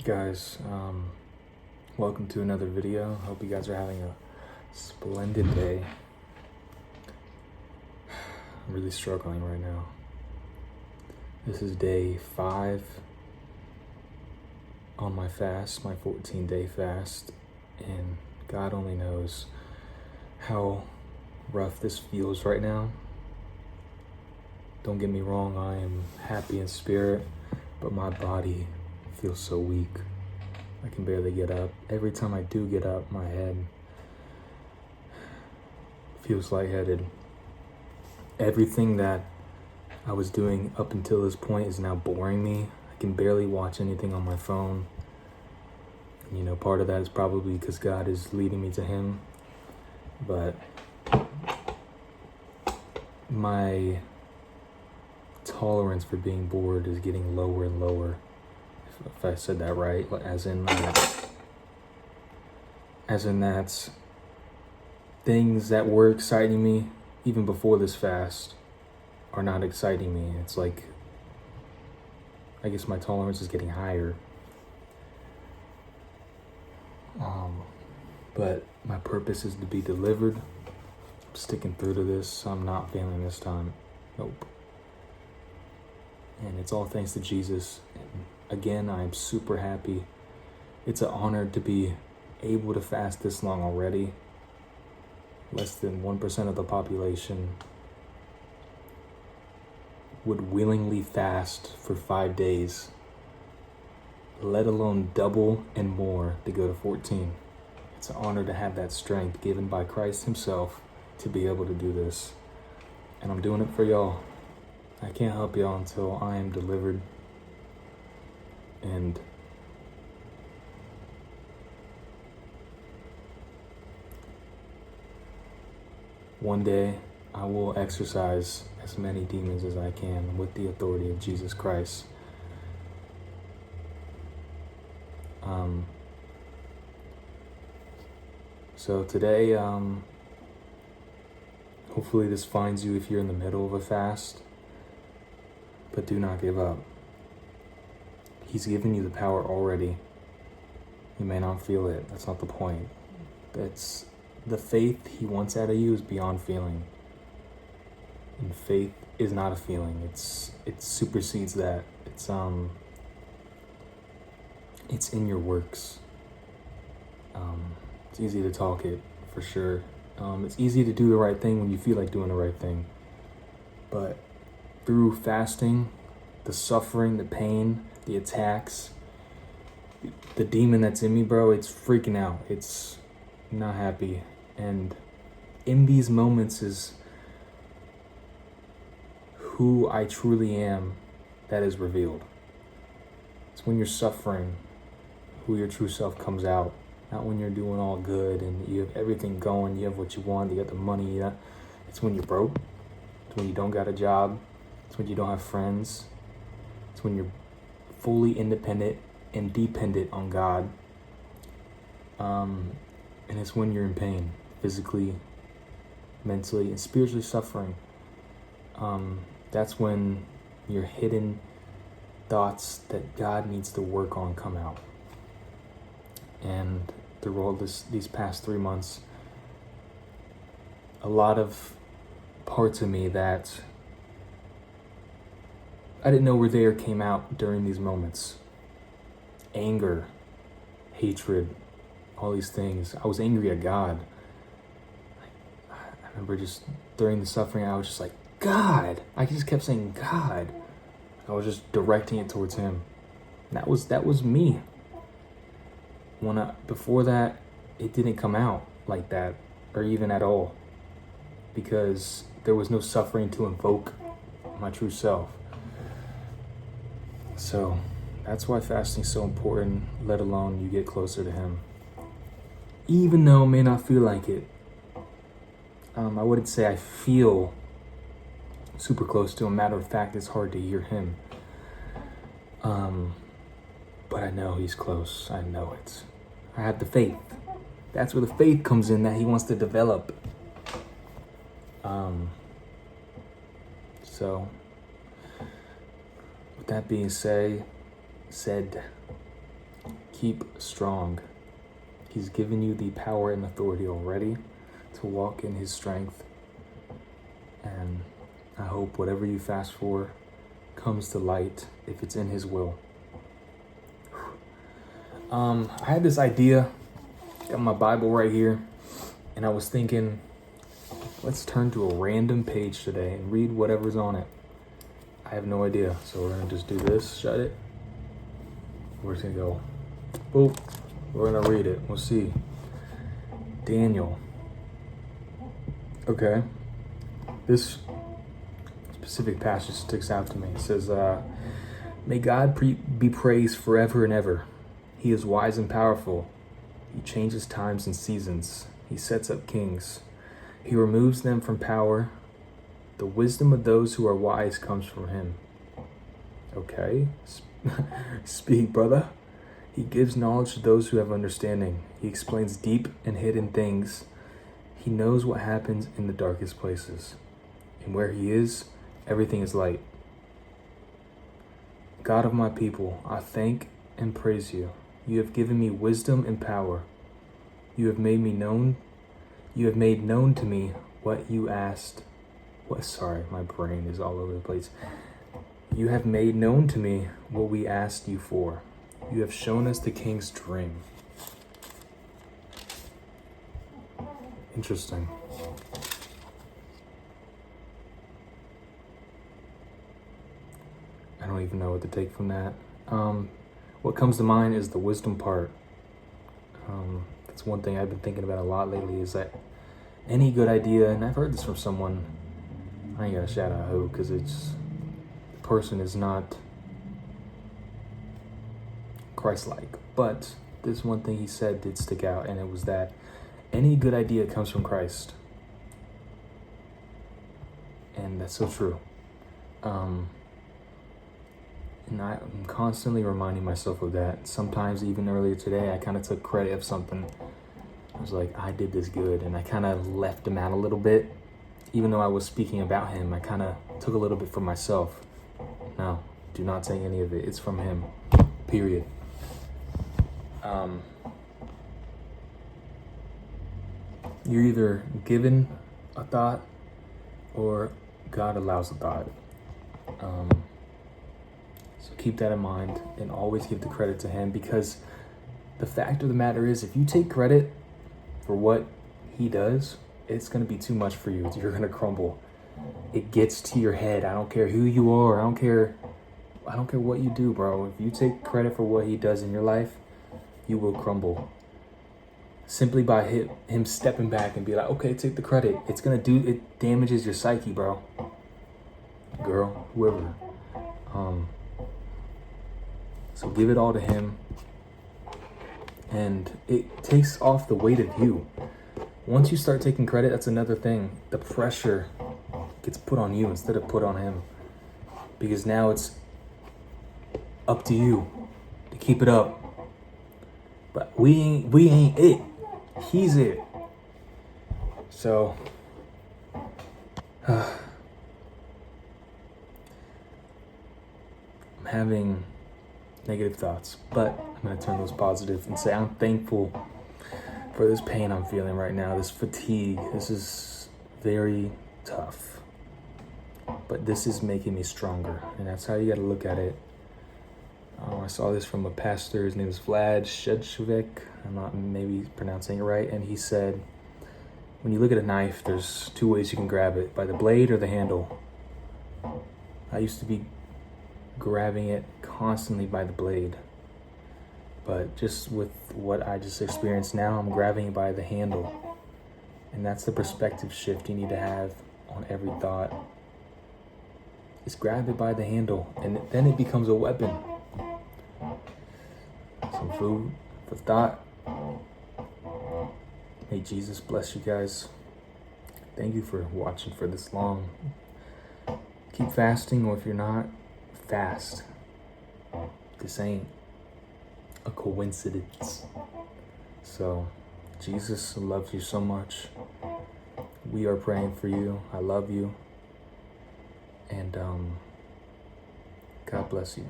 Guys, welcome to another video. Hope you guys are having a splendid day. I'm really struggling right now. This is day 5 on my fast, my 14-day fast, and God only knows how rough this feels right now. Don't get me wrong, I am happy in spirit, but my body feels so weak. I can barely get up. Every time I do get up, my head feels lightheaded. Everything that I was doing up until this point is now boring me. I can barely watch anything on my phone. You know, part of that is probably because God is leading me to Him. But my tolerance for being bored is getting lower and lower. If I said that right, as in that things that were exciting me even before this fast are not exciting me. It's like, I guess my tolerance is getting higher. But my purpose is to be delivered. I'm sticking through to this. I'm not failing this time. Nope. And it's all thanks to Jesus. And again, I'm super happy. It's an honor to be able to fast this long already. Less than 1% of the population would willingly fast for 5 days, let alone double and more to go to 14. It's an honor to have that strength given by Christ Himself to be able to do this. And I'm doing it for y'all. I can't help y'all until I am delivered. And one day I will exorcise as many demons as I can with the authority of Jesus Christ. So today, hopefully this finds you if you're in the middle of a fast, but do not give up. He's given you the power already. You may not feel it. That's not the point. That's the faith He wants out of you is beyond feeling. And faith is not a feeling. It supersedes that. It's in your works. It's easy to talk it for sure. It's easy to do the right thing when you feel like doing the right thing. But through fasting, the suffering, the pain, the attacks, the demon that's in me, bro, it's freaking out. It's not happy. And in these moments is who I truly am that is revealed. It's when you're suffering who your true self comes out. Not when you're doing all good and you have everything going, you have what you want, you got the money. It's when you're broke. It's when you don't got a job. It's when you don't have friends. It's when you're fully independent and dependent on God. And it's when you're in pain, physically, mentally, and spiritually suffering. That's when your hidden thoughts that God needs to work on come out. And through all these past 3 months, a lot of parts of me that I didn't know were there came out during these moments. Anger, hatred, all these things. I was angry at God. I remember just during the suffering, I was just like, God. I just kept saying, God. I was just directing it towards Him. And that was me. Before that, it didn't come out like that, or even at all, because there was no suffering to invoke my true self. So that's why fasting is so important, let alone you get closer to Him. Even though it may not feel like it, I wouldn't say I feel super close to Him. Matter of fact, it's hard to hear Him. But I know He's close. I know it. I have the faith. That's where the faith comes in that He wants to develop. So, with that being said, keep strong. He's given you the power and authority already to walk in his strength. And I hope whatever you fast for comes to light if it's in his will. I had this idea, got my Bible right here, and I was thinking, let's turn to a random page today and read whatever's on it. I have no idea, so we're gonna just do this, shut it. We're just gonna go, boop, we're gonna read it, we'll see. Daniel. Okay, this specific passage sticks out to me. It says, may God be praised forever and ever. He is wise and powerful. He changes times and seasons. He sets up kings. He removes them from power. The wisdom of those who are wise comes from him. Okay, speak, brother. He gives knowledge to those who have understanding. He explains deep and hidden things. He knows what happens in the darkest places. And where he is, everything is light. God of my people, I thank and praise you. You have given me wisdom and power. You have made known to me what you asked. Sorry, my brain is all over the place. You have made known to me what we asked you for. You have shown us the king's dream. Interesting. I don't even know what to take from that. What comes to mind is the wisdom part. That's one thing I've been thinking about a lot lately, is that any good idea, and I've heard this from someone, I ain't gonna shout out who, because the person is not Christ-like, but this one thing he said did stick out, and it was that any good idea comes from Christ. And that's so true. And I'm constantly reminding myself of that. Sometimes, even earlier today, I kind of took credit of something. I was like, I did this good, and I kind of left him out a little bit. Even though I was speaking about him, I kind of took a little bit for myself. No, do not take any of it. It's from him, period. You're either given a thought or God allows a thought. So keep that in mind and always give the credit to him, because the fact of the matter is, if you take credit for what he does, it's going to be too much for you. You're going to crumble. It gets to your head. I don't care who you are. I don't care what you do, bro. If you take credit for what he does in your life, you will crumble. Simply by him stepping back and be like, okay, take the credit. It damages your psyche, bro. Girl, whoever. So give it all to him. And it takes off the weight of you. Once you start taking credit, that's another thing. The pressure gets put on you instead of put on him. Because now it's up to you to keep it up. But we ain't it. He's it. So I'm having negative thoughts, but I'm going to turn those positive and say I'm thankful for this pain I'm feeling right now, this fatigue. This is very tough, but this is making me stronger, and that's how you got to look at it. I saw this from a pastor. His name is Vlad Shedchevik. I'm not maybe pronouncing it right, and he said, when you look at a knife, there's two ways you can grab it, by the blade or the handle. I used to be grabbing it constantly by the blade, but just with what I just experienced now, I'm grabbing it by the handle. And that's the perspective shift you need to have on every thought. Just grab it by the handle, and then it becomes a weapon. Some food for thought. May Jesus bless you guys. Thank you for watching for this long. Keep fasting, or if you're not, fast. This ain't a coincidence. So, Jesus loves you so much. We are praying for you. I love you. And God bless you.